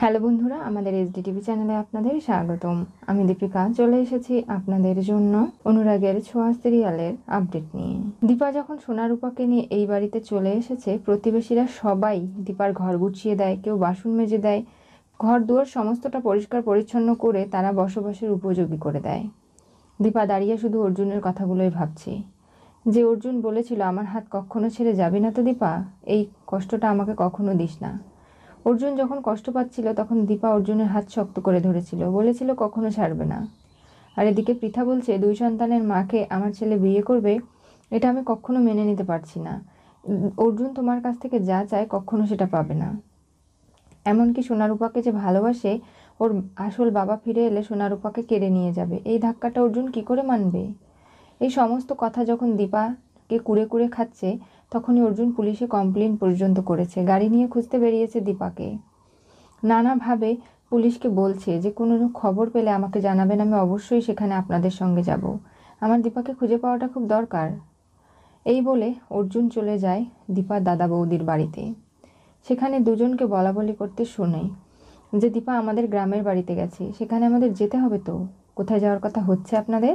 Hello বন্ধুরা, আমাদের SDTV চ্যানেলে আপনাদের স্বাগতম। আমি দীপিকা চলে এসেছি আপনাদের জন্য অনুরাগের ছোঁয়া সিরিয়ালের আপডেট নিয়ে। দীপা যখন সোনারূপাকে নিয়ে এই বাড়িতে চলে এসেছে, প্রতিবেশীরা সবাই দীপার ঘর গুছিয়ে দেয়, কেউ বাসন মেজে দেয়, ঘর দুয়ার সমস্তটা পরিষ্কার পরিচ্ছন্ন করে তারা বসবাসের উপযোগী করে দেয়। দীপা দাঁড়িয়ে শুধু অর্জুনের কথাগুলোই ভাবছে, যে অর্জুন বলেছিল আমার হাত কখনো ছেড়ে যাবি না তো দীপা, এই কষ্টটা আমাকে কখনো দিস না। অর্জুন যখন কষ্ট পাচ্ছিল তখন দীপা অর্জুনের হাত শক্ত করে ধরেছিল, বলেছিল কখনো ছাড়বে না। আর এদিকে পৃথা বলছে 2 সন্তানের মাকে আমার ছেলে বিয়ে করবে, এটা আমি কখনো মেনে নিতে পারছি না। অর্জুন তোমার কাছ থেকে যা চায় কখনো সেটা পাবে না। এমনকি সোনারূপাকে যে ভালোবাসে, ওর আসল বাবা ফিরে এলে সোনারূপাকে কেড়ে নিয়ে যাবে, এই ধাক্কাটা অর্জুন কি করে মানবে? এই সমস্ত কথা যখন দীপাকে কুরে কুরে খাচ্ছে, তখনই অর্জুন পুলিশে কমপ্লেন পর্যন্ত করেছে, গাড়ি নিয়ে খুঁজতে বেরিয়েছে দীপাকে। নানাভাবে পুলিশকে বলছে যে কোনো খবর পেলে আমাকে জানাবেন, আমি অবশ্যই সেখানে আপনাদের সঙ্গে যাব, আমার দীপাকে খুঁজে পাওয়াটা খুব দরকার। এই বলে অর্জুন চলে যায় দীপার দাদা বৌদির বাড়িতে। সেখানে দুজনকে বলা বলি করতে শুনে যে দীপা আমাদের গ্রামের বাড়িতে গেছে, সেখানে আমাদের যেতে হবে। তো কোথায় যাওয়ার কথা হচ্ছে আপনাদের?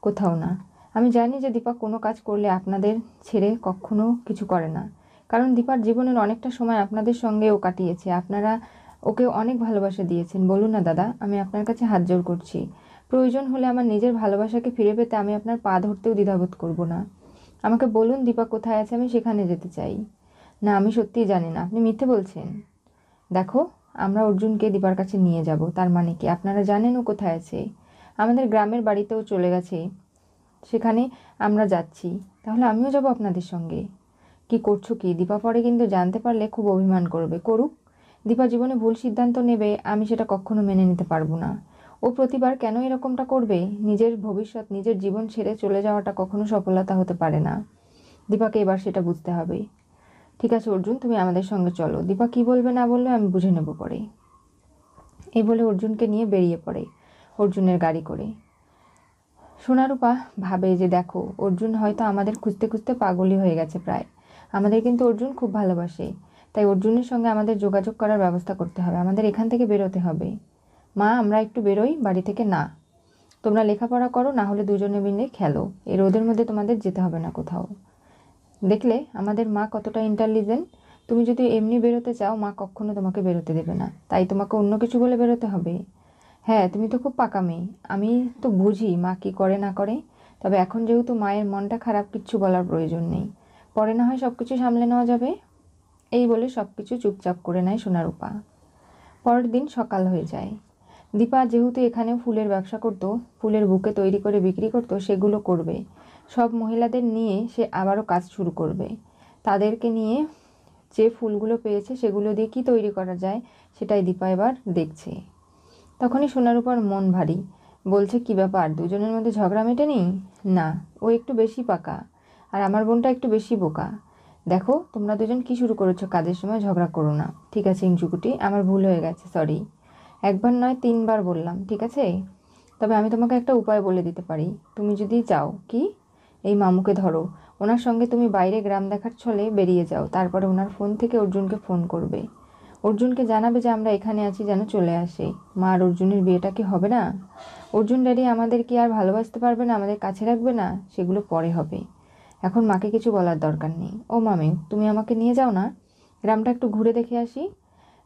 কোথাও না। আমি জানি যে দীপা কোনো কাজ করলে আপনাদের ছেড়ে কখনো কিছু করে না, কারণ দীপার জীবনের অনেকটা সময় আপনাদের সঙ্গে ও কাটিয়েছে, আপনারা ওকে অনেক ভালোবাসা দিয়েছেন। বলুন না দাদা, আমি আপনার কাছে হাত জোড় করছি, প্রয়োজন হলে আমার নিজের ভালোবাসাকে ফিরে পেতে আমি আপনার পা ধরতেও দ্বিধাবোধ করব না। আমাকে বলুন দীপা কোথায় আছে, আমি সেখানে যেতে চাই। না, আমি সত্যিই জানি না, আপনি মিথ্যে বলছেন। দেখো, আমরা অর্জুনকে দীপার কাছে নিয়ে যাব, তার মানে কি আপনারা জানেন ও কোথায় আছে? আমাদের গ্রামের বাড়িতেও চলে গেছে, সেখানে আমরা যাচ্ছি, তাহলে আমিও যাব আপনাদের সঙ্গে। কি করছো কি? দীপা পরে কিন্তু জানতে পারলে খুব অভিমান করবে, করুক। দীপা জীবনে ভুল সিদ্ধান্ত নেবে, আমি সেটা কখনো মেনে নিতে পারবো না। ও প্রতিবার কেন এরকমটা করবে? নিজের ভবিষ্যৎ, নিজের জীবন ছেড়ে চলে যাওয়াটা কখনো সফলতা হতে পারে না। দীপাকে এবার সেটা বুঝতে হবে। ঠিক আছে অর্জুন, তুমি আমাদের সঙ্গে চলো, দীপা কি বলবে না বলবে আমি বুঝে নেব পরে। এই বলে অর্জুনকে নিয়ে বেরিয়ে পড়ে অর্জুনের গাড়ি করে। সোনারূপা ভাবে যে দেখো, অর্জুন হয়তো আমাদের খুঁজতে খুঁজতে পাগলই হয়ে গেছে প্রায়, আমাদের কিন্তু অর্জুন খুব ভালোবাসে, তাই অর্জুনের সঙ্গে আমাদের যোগাযোগ করার ব্যবস্থা করতে হবে, আমাদের এখান থেকে বেরোতে হবে। মা, আমরা একটু বেরোই বাড়ি থেকে। না, তোমরা লেখাপড়া করো, না হলে দুজনে মিলে খেলো, এই রোদের মধ্যে তোমাদের যেতে হবে না কোথাও। দেখলে আমাদের মা কতটা ইন্টেলিজেন্ট, তুমি যদি এমনি বেরোতে চাও মা কখনো তোমাকে বেরোতে দেবে না, তাই তোমাকে অন্য কিছু বলে বেরোতে হবে। হ্যাঁ, তুমি তো খুব পাকা মেয়ে, আমি তো বুঝি মা কী করে না করে, তবে এখন যেহেতু মায়ের মনটা খারাপ, কিচ্ছু বলার প্রয়োজন নেই, পরে না হয় সব কিছু সামলে নেওয়া যাবে। এই বলে সব কিছু চুপচাপ করে নেয় সোনারূপা। পরের দিন সকাল হয়ে যায়। দীপা যেহেতু এখানেও ফুলের ব্যবসা করত, ফুলের বুকে তৈরি করে বিক্রি করত, সেগুলো করবে। সব মহিলাদের নিয়ে সে আবারও কাজ শুরু করবে। তাদেরকে নিয়ে যে ফুলগুলো পেয়েছে সেগুলো দিয়ে কী তৈরি করা যায় সেটাই দীপা এবার দেখছে। তখনই সোনারূপার মন ভারী, বলছে কি ব্যাপার, দুজনের মধ্যে ঝগড়া মেটেনি? না, ও একটু বেশি পাকা আর আমার বোনটা একটু বেশি বোকা। দেখো, তোমরা দুজন কি শুরু করেছো, কাজের সময় ঝগড়া করো না, ঠিক আছে ইঞ্চুকুটি, আমার ভুল হয়ে গেছে, সরি। একবার নয় 3বার বললাম, ঠিক আছে? তবে আমি তোমাকে একটা উপায় বলে দিতে পারি, তুমি যদি চাও। কি? এই মামুকে ধরো, ওনার সঙ্গে তুমি বাইরে গ্রাম দেখার ছলে বেরিয়ে যাও, তারপরে ওনার ফোন থেকে অর্জুনকে ফোন করবে, অর্জুনকে জানাবে যে আমরা এখানে আছি, যেন চলে আসে। মা আর অর্জুনের বিয়েটা কি হবে না? অর্জুন ড্যাডি আমাদের কি আর ভালোবাসতে পারবে না, আমাদের কাছে রাখবে না? সেগুলো পরে হবে, এখন মাকে কিছু বলার দরকার নেই। ও মামি, তুমি আমাকে নিয়ে যাও না, গ্রামটা একটু ঘুরে দেখে আসি।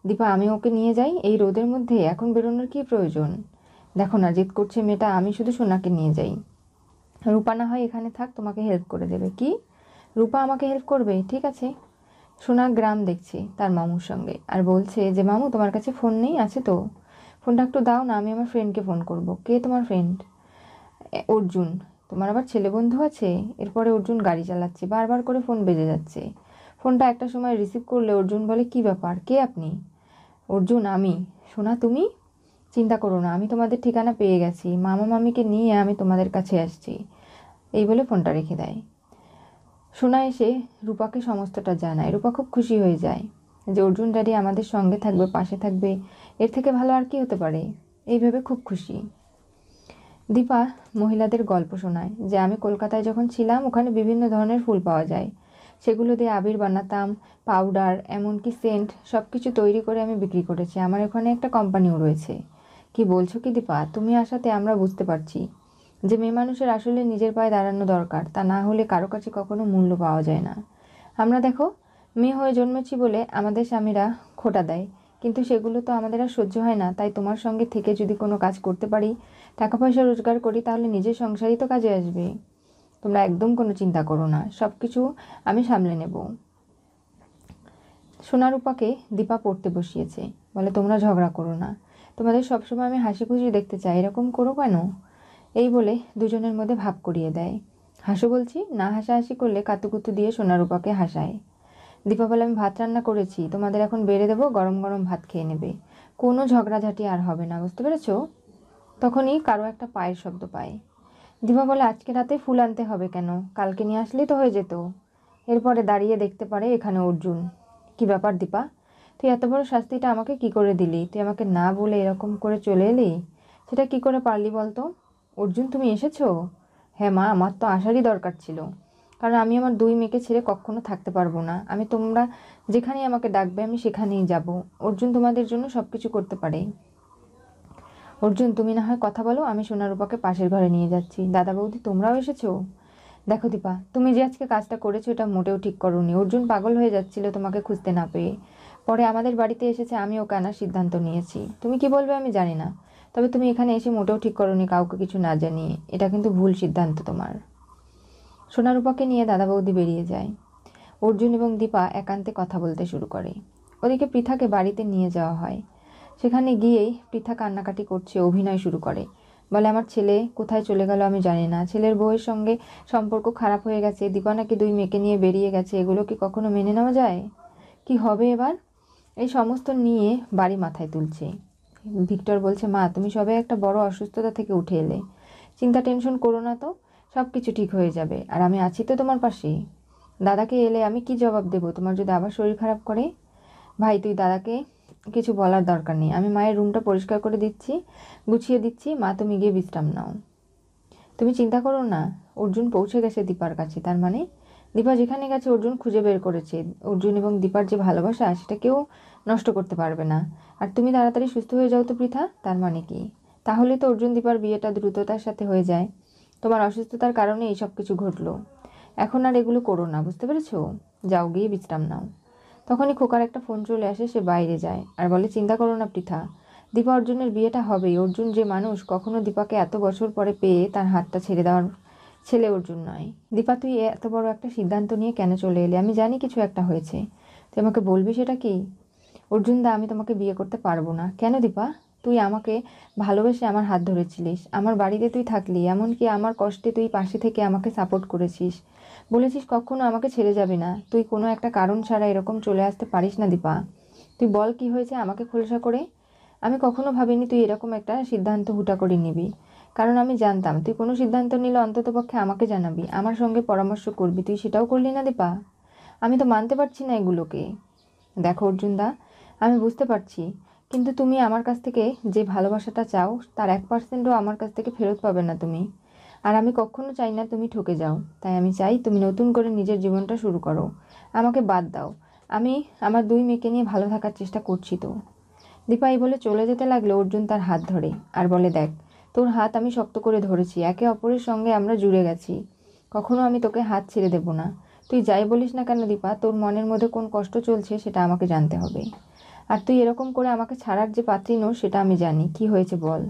দীপা, আমি ওকে নিয়ে যাই, এই রোদের মধ্যে এখন বেরোনোর কি প্রয়োজন? দেখো না, জিদ করছে মেয়েটা, আমি শুধু সোনাকে নিয়ে যাই, রূপা না হয় এখানে থাক, তোমাকে হেল্প করে দেবে। কি? রূপা আমাকে হেল্প করবে? ঠিক আছে। সোনা গ্রাম দেখছে তার মামুর সঙ্গে, আর বলছে যে মামু তোমার কাছে ফোন নেই? আছে তো, ফোনটা একটু দাও না, আমি আমার ফ্রেন্ডকে ফোন করব। কে তোমার ফ্রেন্ড? অর্জুন। তোমার আবার ছেলে বন্ধু আছে? এরপরে অর্জুন গাড়ি চালাচ্ছে, বারবার করে ফোন বেজে যাচ্ছে। ফোনটা একটা সময় রিসিভ করলে অর্জুন বলে কি ব্যাপার, কে আপনি? অর্জুন, আমি। সোনা তুমি? চিন্তা করো না, আমি তোমাদের ঠিকানা পেয়ে গেছি, মামা মামিকে নিয়ে আমি তোমাদের কাছে আসছি। এই বলে ফোনটা রেখে দেয়। সোনা এসে রূপাকে সমস্তটা জানায়, রূপা খুব খুশি হয়ে যায় যে অর্জুন ড্যাডি আমাদের সঙ্গে থাকবে, পাশে থাকবে, এর থেকে ভালো আর কি হতে পারে, এই ভেবে খুব খুশি। দীপা মহিলাদের গল্প শোনায় যে আমি কলকাতায় যখন ছিলাম ওখানে বিভিন্ন ধরনের ফুল পাওয়া যায়, সেগুলো দিয়ে আবির বানাতাম, পাউডার, এমনকি সেন্ট, সব কিছু তৈরি করে আমি বিক্রি করেছি। আমার ওখানে একটা কোম্পানিও রয়েছে। কি বলছো কি দীপা? তুমি আসাতে আমরা বুঝতে পারছি যে মেয়ে মানুষের আসলে নিজের পায়ে দাঁড়ানো দরকার, তা না হলে কারো কাছে কখনো মূল্য পাওয়া যায় না। আমরা দেখো, মেয়ে হয়ে জন্মেছি বলে আমাদের স্বামীরা খোঁটা দেয়, কিন্তু সেগুলো তো আমাদের আর সহ্য হয় না। তাই তোমার সঙ্গে থেকে যদি কোনো কাজ করতে পারি, টাকা পয়সা রোজগার করি, তাহলে নিজের সংসারই তো কাজে আসবে। তোমরা একদম কোনো চিন্তা করো না, সব কিছু আমি সামলে নেব। সোনারূপাকে দীপা পড়তে বসিয়েছে। বলে, তোমরা ঝগড়া করো না, তোমাদের সবসময় আমি হাসি খুশি দেখতে চাই, এরকম করো কেন? এই বলে দুজনের মধ্যে ভাব করিয়ে দেয়। হাসো বলছি, না হাসাহাসি করলে কাতুকুতু দিয়ে সোনারূপাকে হাসায়। দীপা বলে, আমি ভাত রান্না করেছি, তোমাদের এখন বেড়ে দেবো, গরম গরম ভাত খেয়ে নেবে। কোনো ঝগড়াঝাটি আর হবে না, বুঝতে পেরেছো? তখনই কারো একটা পায়ের শব্দ পায়। দীপা বলে, আজকে রাতে ফুল আনতে হবে কেন? কালকে নিয়ে আসলেই তো হয়ে যেত। এরপরে দাঁড়িয়ে দেখতে পারে এখানে অর্জুন। কি ব্যাপার দীপা, তুই এত বড় শাস্তিটা আমাকে কি করে দিলি? তুই আমাকে না বলে এরকম করে চলে এলি, সেটা কি করে পারলি বলতো? অর্জুন, তুমি এসেছো? হ্যাঁ মা, আমার তো আসারই দরকার ছিল, কারণ আমি আমার দুই মেয়েকে ছেড়ে কখনো থাকতে পারবো না। তোমরা যেখানেই আমাকে ডাকবে আমি সেখানেই যাব। অর্জুন তোমাদের জন্য সব কিছু করতে পারে। অর্জুন, তুমি না হয় কথা বলো, আমি সোনারূপাকে পাশের ঘরে নিয়ে যাচ্ছি। দাদা বৌদি, তোমরাও এসেছো? দেখো দীপা, তুমি যে আজকে কাজটা করেছো এটা মোটেও ঠিক করোনি। অর্জুন পাগল হয়ে যাচ্ছিল তোমাকে খুঁজতে না পেয়ে, পরে আমাদের বাড়িতে এসেছে, আমি ওকে আনার সিদ্ধান্ত নিয়েছি। তুমি কি বলবে আমি জানি না, তবে তুমি এখানে এসে মোটেও ঠিক করোনি কাউকে কিছু না জানিয়ে। এটা কিন্তু ভুল সিদ্ধান্ত তোমার। সোনারূপাকে নিয়ে দাদা বৌদি বেরিয়ে যায়। অর্জুন এবং দীপা একান্তে কথা বলতে শুরু করে। ওদিকে পৃথাকে বাড়িতে নিয়ে যাওয়া হয়। সেখানে গিয়েই পৃথা কান্নাকাটি করছে, অভিনয় শুরু করে। বলে, আমার ছেলে কোথায় চলে গেল আমি জানি না, ছেলের বউয়ের সঙ্গে সম্পর্ক খারাপ হয়ে গেছে, দীপা নাকি দুই মেয়েকে নিয়ে বেরিয়ে গেছে, এগুলো কি কখনো মেনে নেওয়া যায়? কি হবে এবার? এই সমস্ত নিয়ে বাড়ি মাথায় তুলছে। ভিক্টর বলছে, মা তুমি সবে একটা বড় অসুস্থতা থেকে উঠে এলে, চিন্তা টেনশন করো না তো, সব কিছু ঠিক হয়ে যাবে, আর আমি আছি তো তোমার পাশে। দাদাকে এলে আমি কি জবাব দেবো তোমার যদি আবার শরীর খারাপ করে? ভাই, তুই দাদাকে কিছু বলার দরকার নেই, আমি মায়ের রুমটা পরিষ্কার করে দিচ্ছি, গুছিয়ে দিচ্ছি, মা তুমি গিয়ে বিশ্রাম নাও। তুমি চিন্তা করো না, অর্জুন পৌঁছে গেছে দীপার কাছে, তার মানে দীপা যেখানে গেছে অর্জুন খুঁজে বের করেছে। অর্জুন এবং দীপার যে ভালোবাসা সেটা কেউ নষ্ট করতে পারবে না। আর তুমি তাড়াতাড়ি সুস্থ হয়ে যাও তো পৃথা, তার মানে কি? তাহলে তো অর্জুন দীপার বিয়েটা দ্রুততার সাথে হয়ে যায়। তোমার অসুস্থতার কারণে এই সব কিছু ঘটলো। এখন আর এগুলো করো না, বুঝতে পেরেছো? যাও, গিয়ে বিশ্রাম নাও। তখনই খোকার একটা ফোন চলে আসে, সে বাইরে যায় আর বলে, চিন্তা করো না পৃথা, দীপা অর্জুনের বিয়েটা হবেই। অর্জুন যে মানুষ, কখনো দীপাকে এত বছর পরে পেয়ে তার হাতটা ছেড়ে দেওয়ার ছেলে অর্জুন নয়। দীপা, তুই এত বড় একটা সিদ্ধান্ত নিয়ে কেন চলে এলি? আমি জানি কিছু একটা হয়েছে, তুই আমাকে বলবি সেটা কি? অর্জুন দা, আমি তোমাকে বিয়ে করতে পারবো না। কেন দীপা? তুই আমাকে ভালোবেসে আমার হাত ধরেছিলিস, আমার বাড়িতে তুই থাকলি, এমনকি আমার কষ্টে তুই পাশে থেকে আমাকে সাপোর্ট করেছিস, বলেছিস কখনো আমাকে ছেড়ে যাবি না। তুই কোনো একটা কারণ ছাড়া এরকম চলে আসতে পারিস না দীপা। তুই বল কি হয়েছে আমাকে খোলসা করে। আমি কখনো ভাবিনি তুই এরকম একটা সিদ্ধান্ত হুটা করে নিবি, কারণ আমি জানতাম তুই কোনো সিদ্ধান্ত নিলে অন্ততপক্ষে আমাকে জানাবি, আমার সঙ্গে পরামর্শ করবি, তুই সেটাও করলি না দীপা। আমি তো মানতে পারছি না এগুলোকে। দেখো অর্জুন দা, আমি বুঝতে পারছি, কিন্তু তুমি আমার কাছ থেকে যে ভালোবাসাটা চাও তার 1%ও আমার কাছ থেকে ফেরত পাবে না তুমি। আর আমি কখনো চাই না তুমি ঠকে যাও, তাই আমি চাই তুমি নতুন করে নিজের জীবনটা শুরু করো। আমাকে বাদ দাও, আমি আমার দুই মেয়েকে নিয়ে ভালো থাকার চেষ্টা করছি তো। দীপা এই বলে চলে যেতে লাগলো। অর্জুন তার হাত ধরে আর বলে, দেখ, তোর হাত আমি শক্ত করে ধরেছি, একে অপরের সঙ্গে আমরা জুড়ে গেছি, কখনো আমি তোকে হাত ছেড়ে দেব না। তুই যাই বলিস না কেন দীপা, তোর মনের মধ্যে কোন কষ্ট চলছে সেটা আমাকে জানতে হবে। আর তুই এরকম করে আমাকে ছাড়ার যে পাত্রী নোস সেটা আমি জানি। কি হয়েছে বল।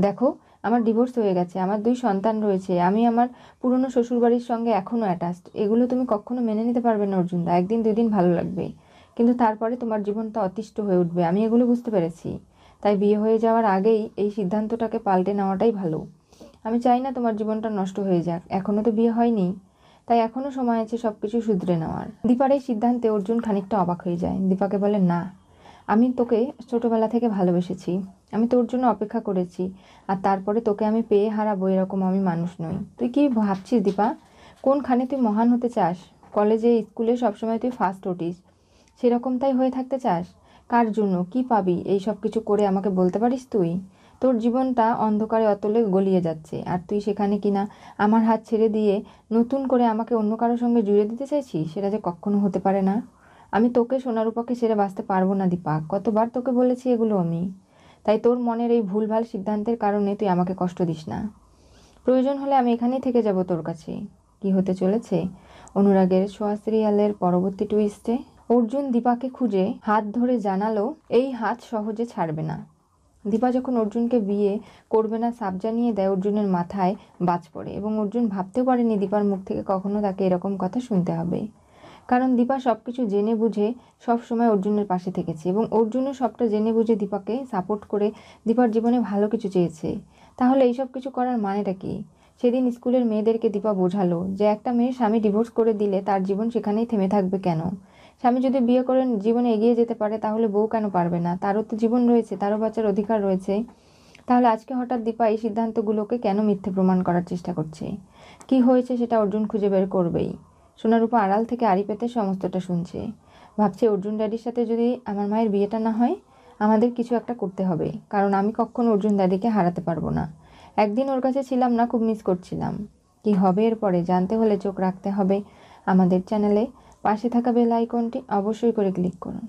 দেখো, আমার ডিভোর্স হয়ে গেছে, আমার 2 সন্তান রয়েছে, আমি আমার পুরনো শ্বশুরবাড়ির সঙ্গে এখনও অ্যাটাচড। এগুলো তুমি কখনো মেনে নিতে পারবে না অর্জুন দা। একদিন 2 দিন ভালো লাগবে, কিন্তু তারপরে তোমার জীবনটা অতিষ্ঠ হয়ে উঠবে, আমি এগুলো বুঝতে পেরেছি। তাই বিয়ে হয়ে যাওয়ার আগেই এই সিদ্ধান্তটাকে পাল্টে নেওয়াটাই ভালো। আমি চাই না তোমার জীবনটা নষ্ট হয়ে যাক, এখনও তো বিয়ে হয়নি, তাই এখনও সময় আছে সব কিছু শুধরে নেওয়ার। দীপার এই সিদ্ধান্তে অর্জুন খানিকটা অবাক হয়ে যায়। দীপাকে বলে, না, আমি তোকে ছোটবেলা থেকে ভালোবেসেছি, আমি তোর জন্য অপেক্ষা করেছি, আর তারপরে তোকে আমি পেয়ে হারাবো এরকম আমি মানুষ নই। তুই কি ভাবছিস দীপা? কোনখানে তুই মহান হতে চাস? কলেজে, স্কুলে সবসময় তুই ফার্স্ট হতিস, সেরকম তাই হয়ে থাকতে চাস? কার জন্য কি পাবি এই সব কিছু করে আমাকে বলতে পারিস তুই? তোর জীবনটা অন্ধকারে অতলে গলিয়ে যাচ্ছে, আর তুই সেখানে কিনা আমার হাত ছেড়ে দিয়ে নতুন করে আমাকে অন্য কারোর সঙ্গে জুড়ে দিতে চাইছিস। সেটা যে কখনো হতে পারে না। আমি তোকে সোনারূপাকে ছেড়ে বাঁচতে পারবো না দীপা, কতবার তোকে বলেছি এগুলো আমি। তাই তোর মনের এই ভুলভাল সিদ্ধান্তের কারণে তুই আমাকে কষ্ট দিস না। প্রয়োজন হলে আমি এখানেই থেকে যাব তোর কাছে। কি হতে চলেছে অনুরাগের ছোঁয়া সিরিয়ালের পরবর্তী টুইস্টে? অর্জুন দীপাকে খুঁজে হাত ধরে জানালো এই হাত সহজে ছাড়বে না। দীপা যখন অর্জুনকে বিয়ে করবে না সাপ জানিয়ে দেয়, অর্জুনের মাথায় বাজ পড়ে এবং অর্জুন ভাবতেও পারেনি দীপার মুখ থেকে কখনো তাকে এরকম কথা শুনতে হবে। কারণ দীপা সবকিছু জেনে বুঝে সব সময় অর্জুনের পাশে থেকেছে এবং অর্জুনও সবটা জেনে বুঝে দীপাকে সাপোর্ট করে দীপার জীবনে ভালো কিছু চেয়েছে। তাহলে এইসব কিছু করার মানেটা কি? সেদিন স্কুলের মেয়েদেরকে দীপা বোঝালো যে একটা মেয়ের স্বামী ডিভোর্স করে দিলে তার জীবন সেখানেই থেমে থাকবে কেন। স্বামী যদি বিয়ে করে জীবনে এগিয়ে যেতে পারে তাহলে বউ কেন পারবে না? তারও তো জীবন রয়েছে, তারও বাঁচার অধিকার রয়েছে। তাহলে আজকে হঠাৎ দীপা এই সিদ্ধান্তগুলোকে কেন মিথ্যে প্রমাণ করার চেষ্টা করছে? কি হয়েছে সেটা অর্জুন খুঁজে বের করবেই। সোনারূপা আড়াল থেকে আড়ি পেতে সমস্তটা শুনছে। ভাবছে অর্জুন ড্যাডির সাথে যদি আমার মায়ের বিয়েটা না হয়, আমাদের কিছু একটা করতে হবে, কারণ আমি কখনো অর্জুন ড্যাডিকে হারাতে পারবো না। একদিন ওর কাছে ছিলাম না, খুব মিস করছিলাম। কি হবে এরপরে জানতে হলে চোখ রাখতে হবে আমাদের চ্যানেলে। পাশে থাকা বেল আইকনটি অবশ্যই করে ক্লিক করুন।